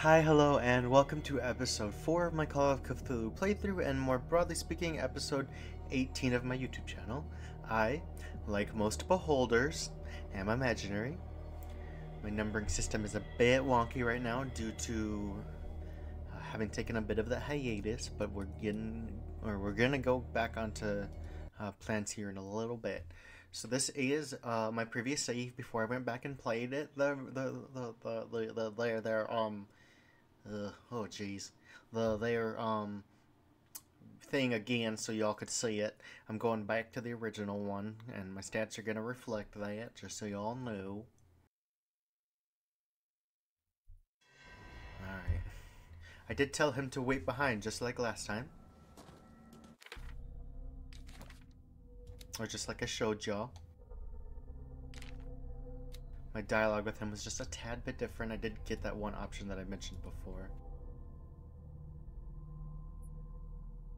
Hi, hello, and welcome to episode 4 of my Call of Cthulhu playthrough, and more broadly speaking, episode 18 of my YouTube channel. I, like most beholders, am imaginary. My numbering system is a bit wonky right now due to having taken a bit of the hiatus, but we're gonna go back onto plans here in a little bit. So this is my previous save before I went back and played it. Oh jeez, their thing again, so y'all could see it. I'm going back to the original one, and my stats are gonna reflect that, just so y'all know. All right. I did tell him to wait behind, just like last time, or just like I showed y'all. My dialogue with him was just a tad bit different. I did get that one option that I mentioned before.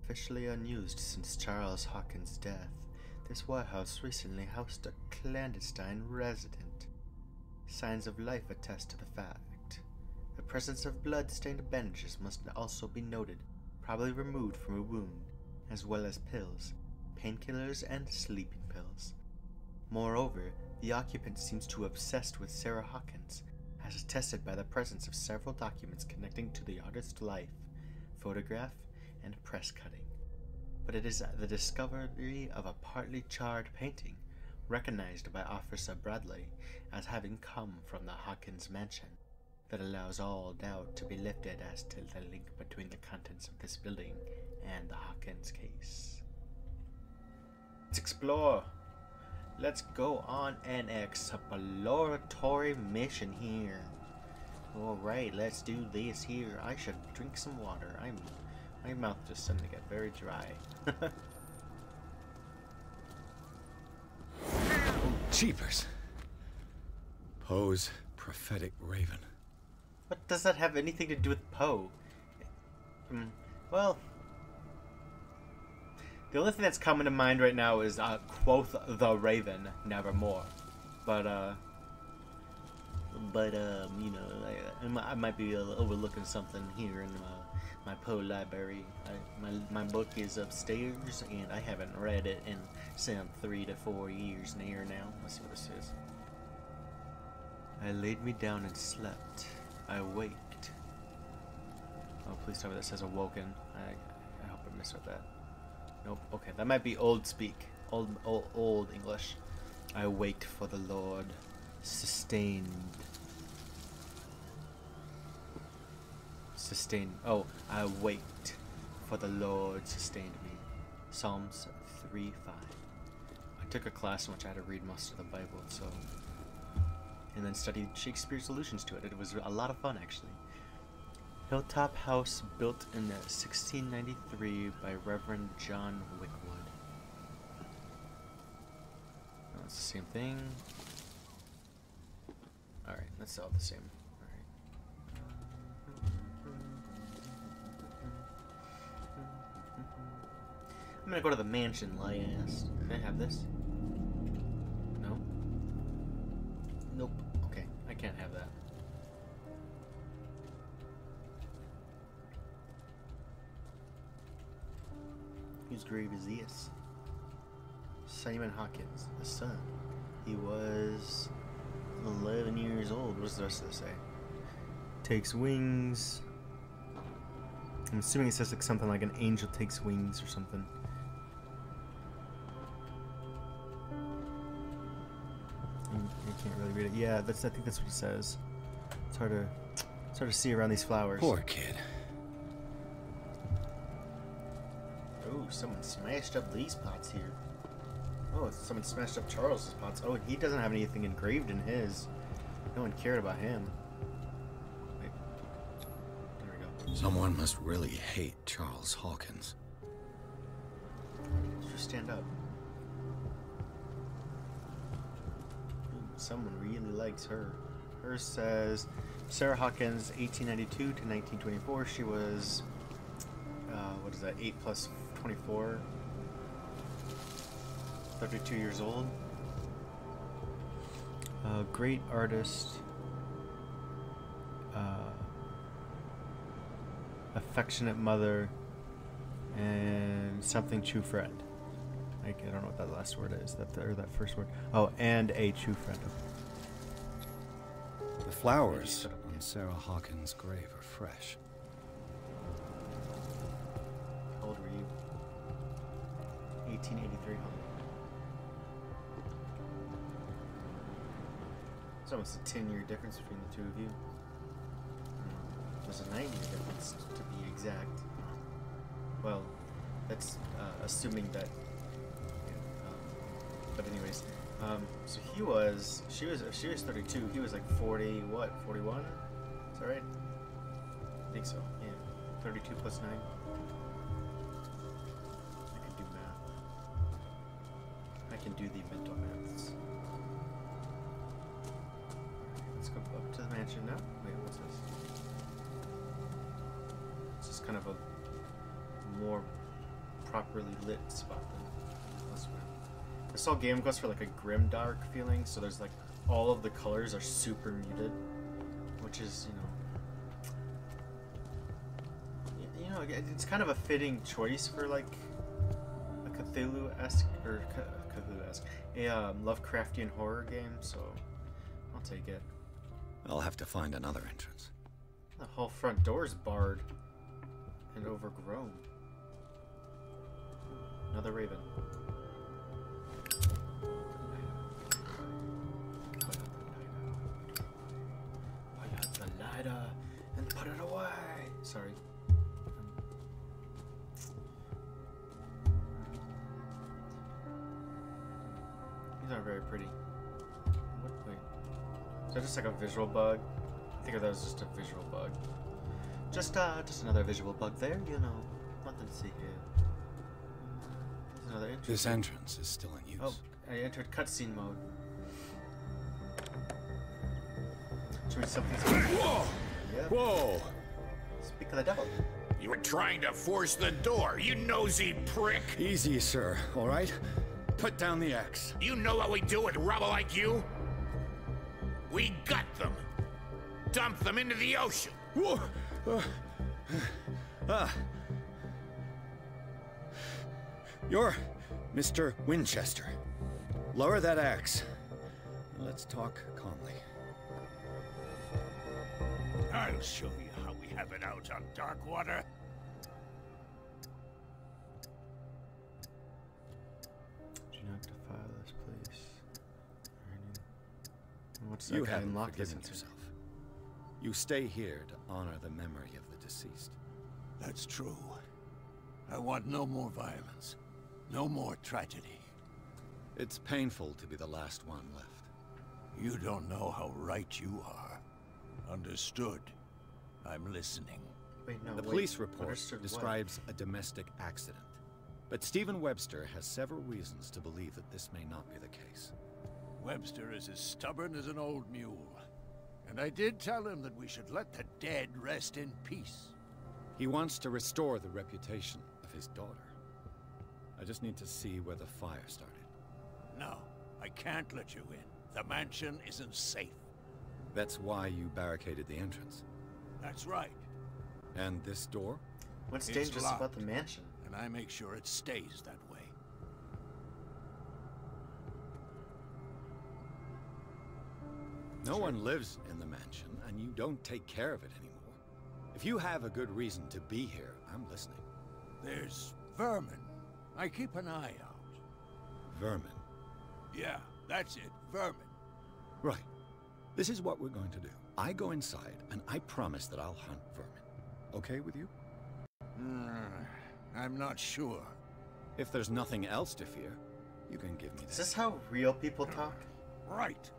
Officially unused since Charles Hawkins' death, this warehouse recently housed a clandestine resident. Signs of life attest to the fact. The presence of blood-stained bandages must also be noted, probably removed from a wound, as well as pills, painkillers, and sleeping pills. Moreover, the occupant seems to be obsessed with Sarah Hawkins, as attested by the presence of several documents connecting to the artist's life, photograph, and press cutting. But it is the discovery of a partly charred painting, recognized by Officer Bradley as having come from the Hawkins mansion, that allows all doubt to be lifted as to the link between the contents of this building and the Hawkins case. Let's explore! Let's go on an exploratory mission here. Alright, let's do this here. I should drink some water. My mouth just starting to get very dry. Jeepers. Poe's prophetic raven. What does that have anything to do with Poe? Well, the only thing that's coming to mind right now is quoth the Raven, nevermore. But you know, I might be overlooking something here in my Poe library. My book is upstairs, and I haven't read it in some 3 to 4 years near now. Let's see what this is. I laid me down and slept. I waked. Oh, please tell me that says awoken. I hope I misread that. Nope. Okay, that might be old speak. Old English. I waked for the Lord. Sustained. Oh, I waked for the Lord sustained me. Psalms 3:5. I took a class in which I had to read most of the Bible, so, and then studied Shakespeare's allusions to it. It was a lot of fun, actually. Hilltop house built in 1693 by Reverend John Wickwood. Oh, it's the same thing. Alright, that's all the same. I'm gonna go to the mansion last. Can I have this? No? Nope. Okay, I can't have that. Whose grave is this? Simon Hawkins, the son. He was 11 years old. What does the rest of this say? Takes wings. I'm assuming it says like something like an angel takes wings or something. I can't really read it. Yeah, I think that's what it says. It's hard to see around these flowers. Poor kid. Oh, someone smashed up these pots here. Oh, someone smashed up Charles's pots. Oh, he doesn't have anything engraved in his. No one cared about him. Wait. There we go. Someone must really hate Charles Hawkins. Just stand up. Someone really likes her. Hers says Sarah Hawkins, 1892 to 1924. She was, what is that, 8 plus 24? 32 years old. Great artist. affectionate mother, and something true friend. Like, I don't know what that last word is. That first word. Oh, and a true friend. The flowers on Sarah Hawkins' grave are fresh. How old were you? 1883, huh? It's almost a 10-year difference between the two of you. There's a 9-year difference, to be exact. Well, that's assuming that. But anyways, so she was 32. He was like 40. What? 41? Is that right? I think so. Yeah. 32 plus 9. I can do math. I can do the mental maths. Let's go up to the mansion now. Wait, what's this? It's just kind of a more properly lit spot than elsewhere. This whole game goes for like a grim dark feeling, so there's like all of the colors are super muted, which is, it's kind of a fitting choice for like a Cthulhu-esque or Cthulhu-esque, a Lovecraftian horror game. So I'll take it. I'll have to find another entrance. The whole front door is barred and overgrown. Another raven. Put out the lighter and put it away. Sorry. These aren't very pretty. What? Wait. Is that just like a visual bug? I think of that as just a visual bug. Just another visual bug there, Nothing to see here. There's another entrance. This entrance is still in use. Oh, I entered cutscene mode. Should we something? Whoa! Yep. Whoa! Speak of the devil. You were trying to force the door, you nosy prick! Easy, sir, all right? Put down the axe. You know what we do with rubble like you? We gut them. Dump them into the ocean. Whoa! You're Mr. Winchester. Lower that axe. Let's talk calmly. I'll show you how we have it out on dark water. Do not defile this place. What's You that guy haven't unlocked this forgiven into? yourself. You stay here to honor the memory of the deceased. That's true. I want no more violence. No more tragedy. It's painful to be the last one left. You don't know how right you are. Understood. I'm listening. Wait, no, The wait. police report Understood what? describes a domestic accident. But Stephen Webster has several reasons to believe that this may not be the case. Webster is as stubborn as an old mule. And I did tell him that we should let the dead rest in peace. He wants to restore the reputation of his daughter. I just need to see where the fire started. No, I can't let you in. The mansion isn't safe. That's why you barricaded the entrance. That's right. And this door? What's It's dangerous about locked. the mansion? And I make sure it stays that way. No one lives in the mansion, and you don't take care of it anymore. If you have a good reason to be here, I'm listening. There's vermin. I keep an eye out. Vermin. Yeah, that's it. Vermin. Right. This is what we're going to do. I go inside, and I promise that I'll hunt vermin. Okay with you? I'm not sure. If there's nothing else to fear, you can give me Is that. this how real people talk? Right.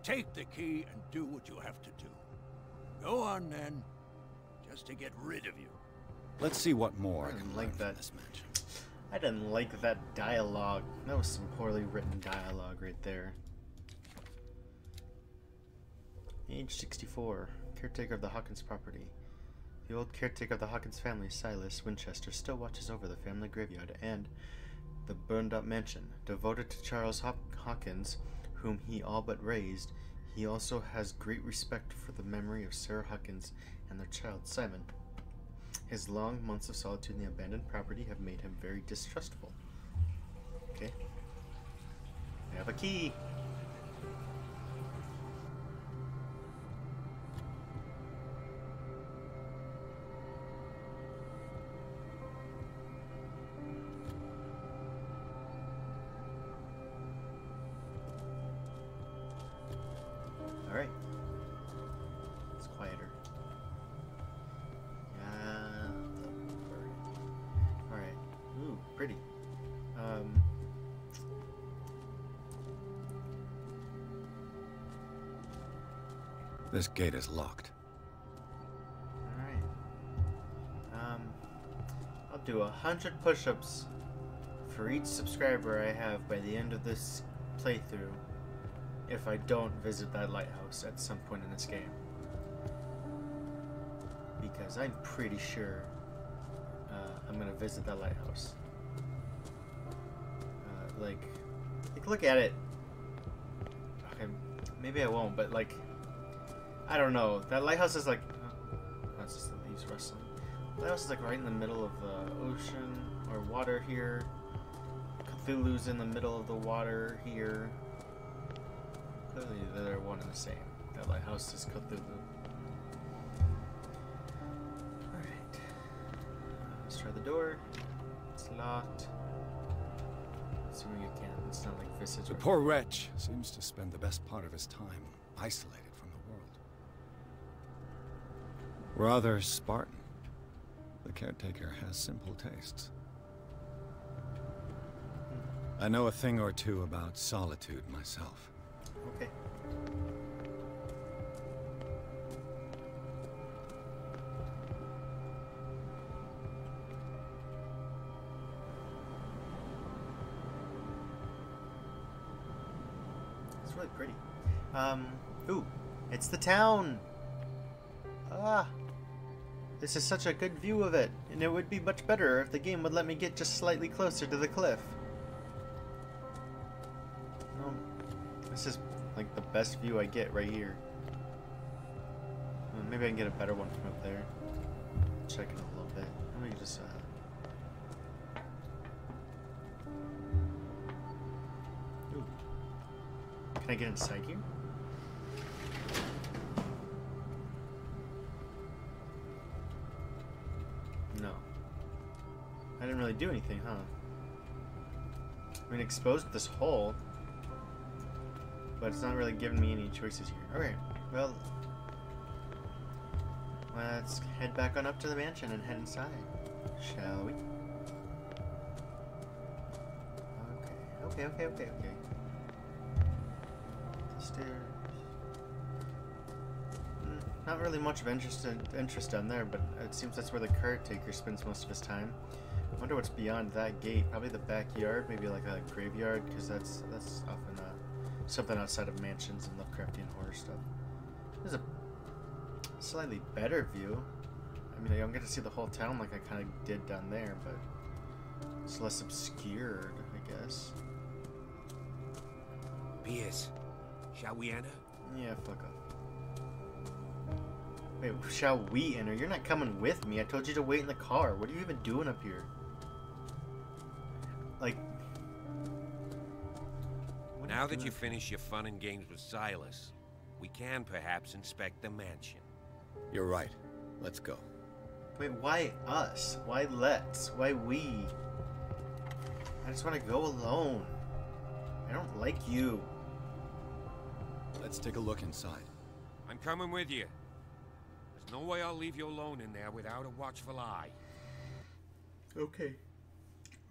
Take the key and do what you have to do. Go on, then. Just to get rid of you. Let's see what more I I can didn't learn like from that. this mansion. I didn't like that dialogue. That was some poorly written dialogue right there. Age 64. Caretaker of the Hawkins property. The old caretaker of the Hawkins family, Silas Winchester, still watches over the family graveyard and the burned-up mansion. Devoted to Charles Hawkins, whom he all but raised, he also has great respect for the memory of Sarah Hawkins and their child, Simon. His long months of solitude in the abandoned property have made him very distrustful. Okay. I have a key. Alright. It's quieter. Alright. Ooh, pretty. This gate is locked. Alright. I'll do 100 push-ups for each subscriber I have by the end of this playthrough if I don't visit that lighthouse at some point in this game. Because I'm pretty sure I'm gonna visit that lighthouse. Like, look at it. Okay, maybe I won't, but like, I don't know. That lighthouse is like, that's just the leaves rustling. The lighthouse is like right in the middle of the ocean or water here. Cthulhu's in the middle of the water here. Clearly they're one and the same. That lighthouse is Cthulhu. Alright. Let's try the door. It's locked. Assuming it can. It's not like visage. The poor wretch seems to spend the best part of his time isolated from the world. Rather Spartan. The caretaker has simple tastes. I know a thing or two about solitude myself. Okay. It's really pretty. Ooh, it's the town! Ah! This is such a good view of it, and it would be much better if the game would let me get just slightly closer to the cliff. This is like the best view I get right here. Maybe I can get a better one from up there. Check it a little bit. Let me just Ooh. Can I get inside here? No. I didn't really do anything, huh? I mean, exposed this hole, but it's not really giving me any choices here. Alright, well, let's head back on up to the mansion and head inside, shall we? Okay. The stairs. Not really much of interest down there, but it seems that's where the caretaker spends most of his time. I wonder what's beyond that gate. Probably the backyard, maybe like a graveyard, because that's often something outside of mansions and Lovecraftian horror stuff. There's a slightly better view. I mean, I don't get to see the whole town like I kind of did down there, but it's less obscured, I guess. Pierce, shall we enter? Yeah, fuck off. Wait, shall we enter? You're not coming with me. I told you to wait in the car. What are you even doing up here? Like... Now that you finish your fun and games with Silas, we can perhaps inspect the mansion. You're right. Let's go. Wait, why us? Why let's? Why we? I just want to go alone. I don't like you. Let's take a look inside. I'm coming with you. There's no way I'll leave you alone in there without a watchful eye. Okay.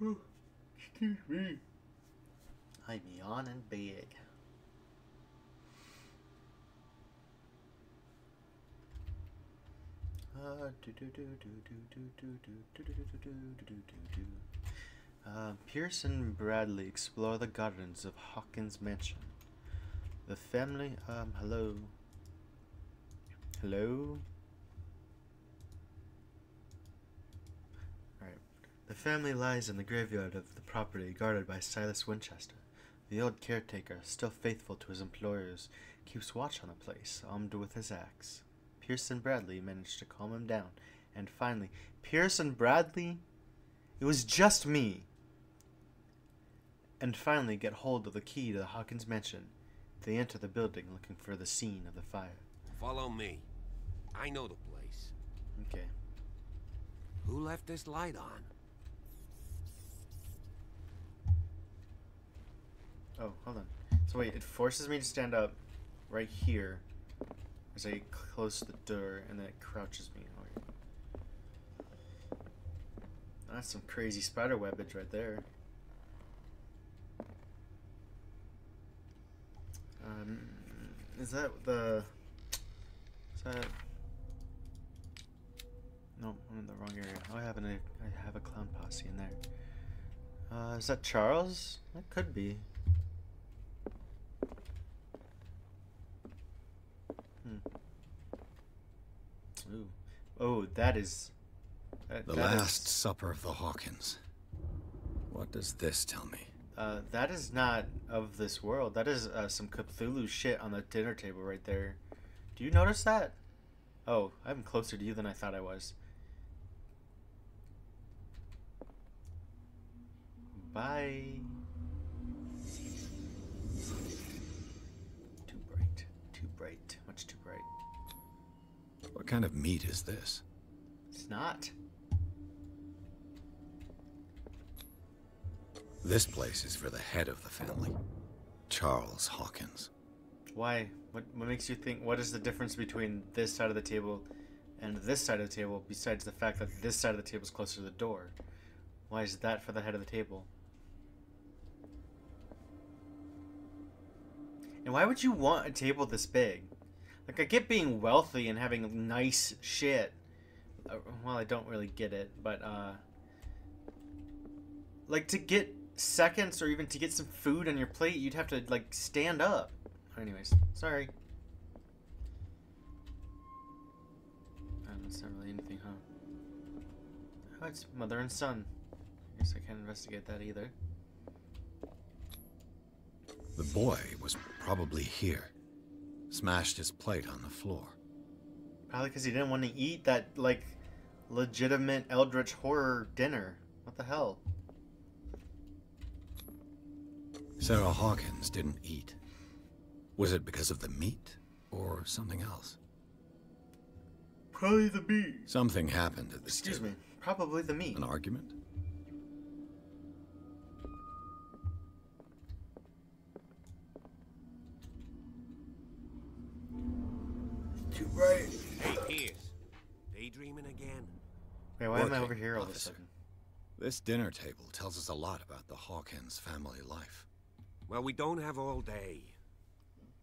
Oh, excuse me. I'm yawning big. Pierce and Bradley explore the gardens of Hawkins Mansion. The family, hello? Hello? Alright. The family lies in the graveyard of the property guarded by Silas Winchester. The old caretaker, still faithful to his employers, keeps watch on the place, armed with his axe. Pierce and Bradley manage to calm him down And finally, Pearson Bradley, it was just me. And finally get hold of the key to the Hawkins mansion. They enter the building looking for the scene of the fire. Follow me. I know the place. Okay. Who left this light on? Oh, hold on. So wait, it forces me to stand up right here as I close the door, and then it crouches me. That's some crazy spider webbage right there. Is that the... Is that... No, I'm in the wrong area. Oh, I have a clown posse in there. Is that Charles? That could be. Ooh. Oh, that is... The Last Supper of the Hawkins. What does this tell me? That is not of this world. That is some Cthulhu shit on the dinner table right there. Do you notice that? Oh, I'm closer to you than I thought I was. Bye. Too bright. Too bright. Much too bright. What kind of meat is this? It's not. This place is for the head of the family, Charles Hawkins. Why? What makes you think? What is the difference between this side of the table and this side of the table, besides the fact that this side of the table is closer to the door? Why is that for the head of the table? And why would you want a table this big? Like, I get being wealthy and having nice shit. Well, I don't really get it, but, like, to get seconds or even to get some food on your plate, you'd have to, like, stand up. Anyways, sorry. That's not really anything, huh? Oh, it's mother and son. I guess I can't investigate that either. The boy was probably here. Smashed his plate on the floor. Probably because he didn't want to eat that, like, legitimate eldritch horror dinner. What the hell? Sarah Hawkins didn't eat. Was it because of the meat or something else? Probably the meat. Something happened at this Excuse table. me. Probably the meat. An argument? Too bright. Hey, Pierce. Daydreaming again? Wait, why am I Working, over here all of a officer. sudden? This dinner table tells us a lot about the Hawkins family life. Well, we don't have all day.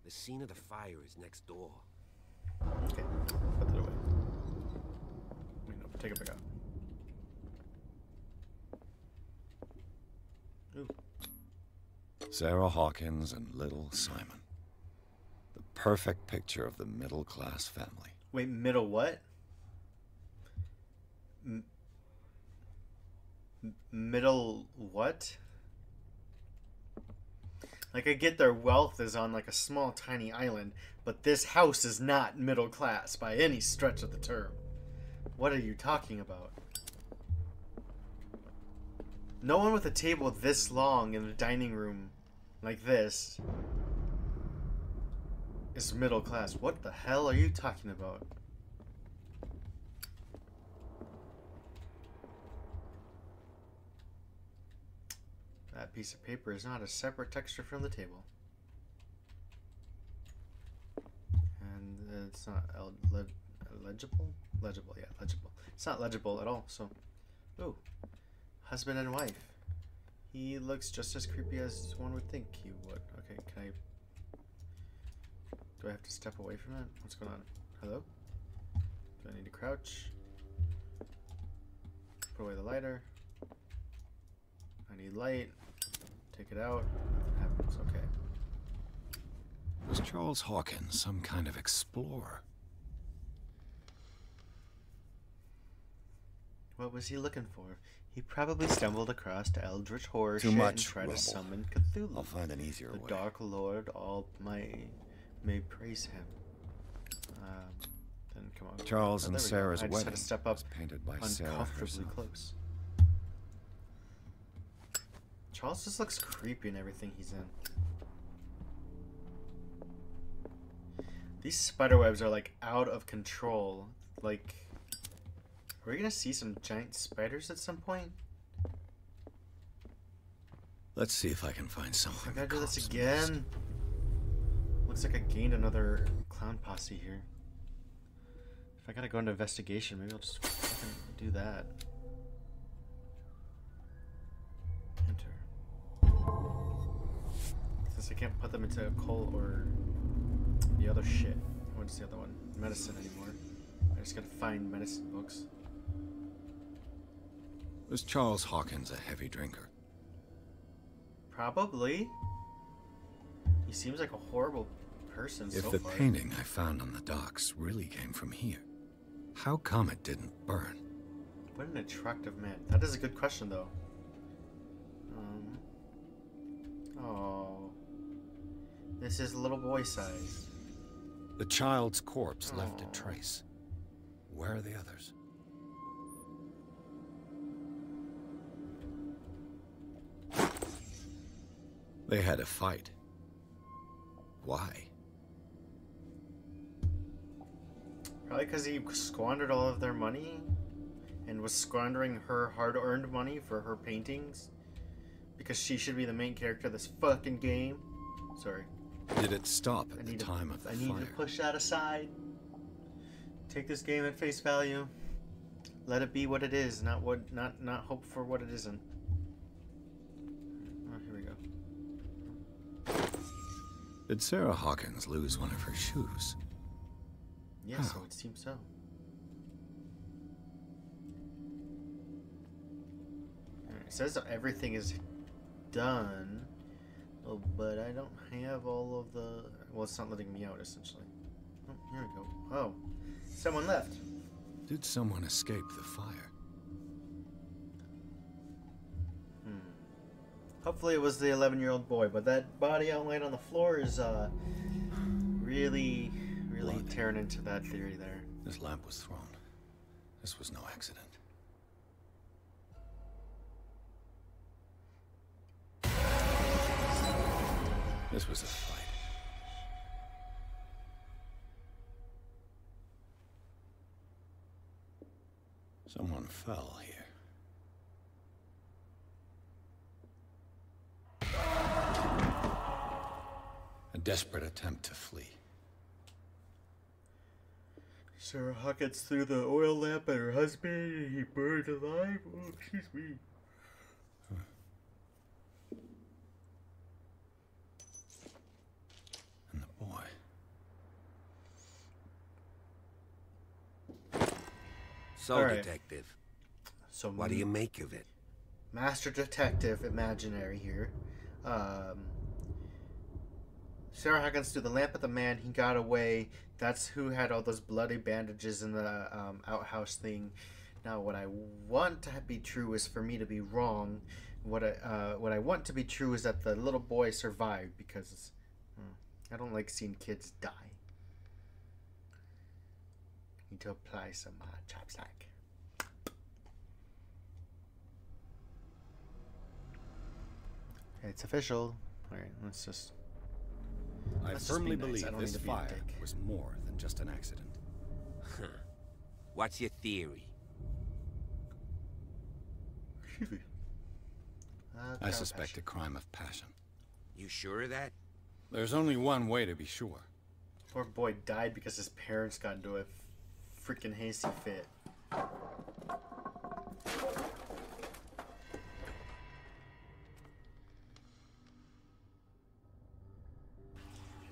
The scene of the fire is next door. Okay, put that away. Wait, no, take it back out. Ooh. Sarah Hawkins and little Simon. The perfect picture of the middle-class family. Wait, middle what? Middle what? Like, I get their wealth is on, like, a small, tiny island, but this house is not middle class by any stretch of the term. What are you talking about? No one with a table this long in a dining room like this is middle class. What the hell are you talking about? That piece of paper is not a separate texture from the table. And it's not legible? Legible, yeah, legible. It's not legible at all, so... Ooh. Husband and wife. He looks just as creepy as one would think he would. Okay, can I... Do I have to step away from that? What's going on? Hello? Do I need to crouch? Put away the lighter. I need light. Take it out. Nothing happens. Okay. Was Charles Hawkins some kind of explorer? What was he looking for? He probably stumbled across the eldritch horror Too shit much and tried rubble. to summon Cthulhu. I'll find an easier The way. Dark Lord all may praise him. Then come on. Charles Oh, and there we go. Sarah's I just wedding had to step up was painted by Sarah uncomfortably herself. close. Charles just looks creepy in everything he's in. These spiderwebs are like out of control. Like, are we gonna see some giant spiders at some point? Let's see if I can find something. I gotta the do this cops again. Looks like I gained another clown posse here. If I gotta go into investigation, maybe I'll just fucking do that. Enter. Since I can't put them into a coal or the other shit. What's the other one? Medicine anymore. I just gotta find medicine books. Was Charles Hawkins a heavy drinker? Probably. He seems like a horrible person so If the far. painting I found on the docks really came from here, how come it didn't burn? What an attractive man. That is a good question, though. Oh. This is little boy size. The child's corpse left a Aw. trace. Where are the others? They had a fight. Why? Probably because he squandered all of their money and was squandering her hard-earned money for her paintings because she should be the main character of this fucking game. Sorry. Did it stop at the time of the I need fire? to push that aside. Take this game at face value. Let it be what it is, not hope for what it isn't. Oh, here we go. Did Sarah Hawkins lose one of her shoes? Yes, How? it would seem so. It says everything is done, but I don't have all of the... Well, it's not letting me out, essentially. Oh, here we go. Oh, someone left. Did someone escape the fire? Hopefully it was the 11-year-old boy, but that body outlined on the floor is really Blood. tearing into that theory there. This lamp was thrown. This was no accident. This was a fight. Someone fell here. A desperate attempt to flee. Sarah Hawkins threw the oil lamp at her husband and he burned alive? Oh, excuse me. And the boy. So, All right. Detective, So what do you make of it? Master Detective Imaginary here. Sarah Hawkins threw the lamp at the man. He got away. That's who had all those bloody bandages in the outhouse thing. Now, what I want to be true is for me to be wrong. What I want to be true is that the little boy survived because I don't like seeing kids die. Need to apply some chapstick. It's official. All right, let's just. I Let's just be firmly nice. believe I don't this need to be a fire dick. was more than just an accident. What's your theory? Excuse me. I suspect a crime of passion. You sure of that? There's only one way to be sure. Poor boy died because his parents got into a freaking hasty fit.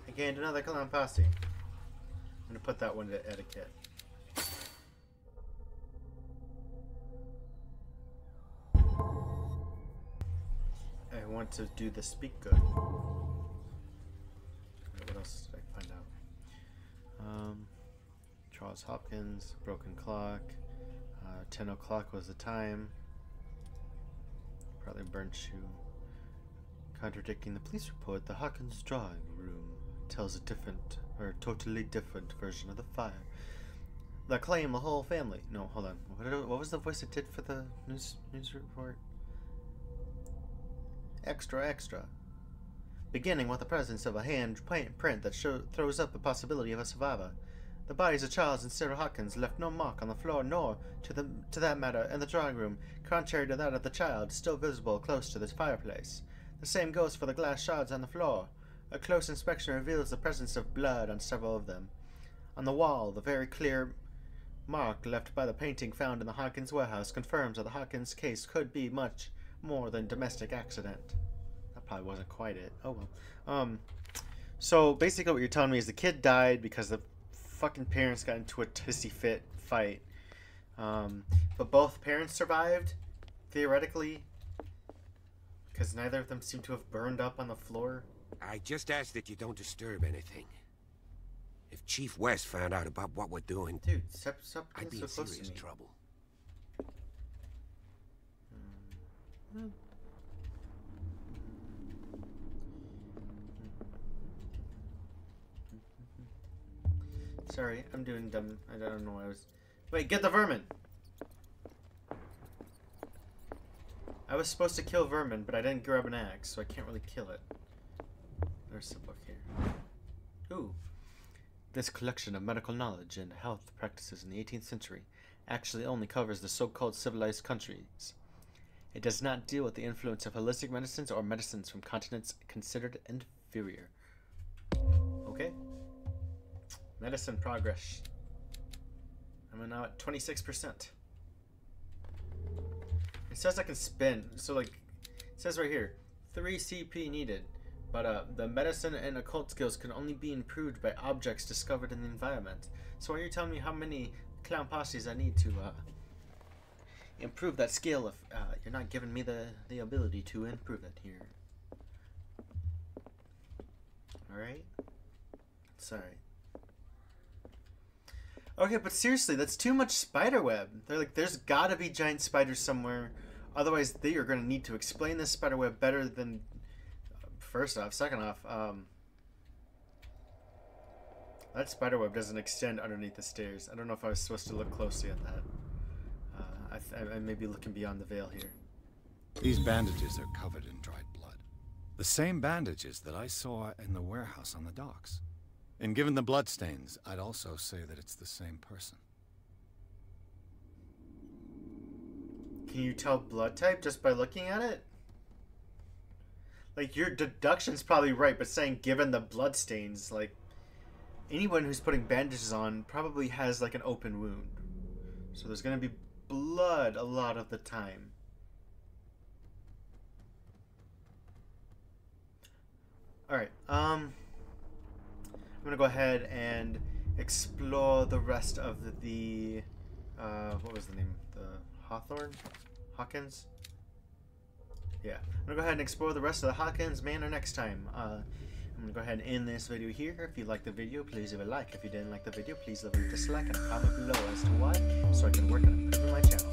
I gained another clown posse. I'm gonna put that one to etiquette. I want to do the speak good. What else did I find out? Charles Hopkins, broken clock. 10 o'clock was the time. Probably burnt shoe. Contradicting the police report, the Hawkins drawing room tells a different, or totally different version of the fire. That claim the whole family. No, hold on. What was the voice it did for the news report? Extra, extra. Beginning with the presence of a hand print that throws up the possibility of a survivor. The bodies of Charles and Sarah Hawkins left no mark on the floor, nor, to that matter, in the drawing room, contrary to that of the child, still visible close to the fireplace. The same goes for the glass shards on the floor. A close inspection reveals the presence of blood on several of them. On the wall, the very clear mark left by the painting found in the Hawkins warehouse confirms that the Hawkins case could be much more than domestic accident. That probably wasn't quite it. Oh well. So basically what you're telling me is the kid died because the fucking parents got into a hissy fit fight. But both parents survived, theoretically, because neither of them seem to have burned up on the floor. I just ask that you don't disturb anything. If Chief West found out about what we're doing, dude, stop I'd be so in close serious to me. trouble. Sorry, I'm doing dumb. I don't know why I was. Wait, get the vermin! I was supposed to kill vermin, but I didn't grab an axe, so I can't really kill it. There's a book here. Ooh. This collection of medical knowledge and health practices in the 18th century actually only covers the so-called civilized countries. It does not deal with the influence of holistic medicines or medicines from continents considered inferior. Okay. Medicine progress. I'm now at 26%. It says I can spin, so like, it says right here, 3 CP needed, but the medicine and occult skills can only be improved by objects discovered in the environment. So are you telling me how many clown posses I need to improve that skill if you're not giving me the ability to improve it here? Alright? Sorry. Okay, but seriously, that's too much spider web. They're like, there's gotta be giant spiders somewhere. Otherwise, they are going to need to explain this spider web better than... First off. Second off, that spider web doesn't extend underneath the stairs. I don't know if I was supposed to look closely at that. I may be looking beyond the veil here. These bandages are covered in dried blood. The same bandages that I saw in the warehouse on the docks. And given the bloodstains, I'd also say that it's the same person. Can you tell blood type just by looking at it? Like, your deduction's probably right, but saying given the bloodstains, like, anyone who's putting bandages on probably has, like, an open wound. So there's gonna be blood a lot of the time. Alright, I'm gonna go ahead and explore the rest of the, what was the name? The Hawkins? Yeah, I'm gonna go ahead and explore the rest of the Hawkins Manor next time. I'm gonna go ahead and end this video here. If you liked the video, please leave a like. If you didn't like the video, please leave a dislike and a comment below as to why, so I can work on improving my channel.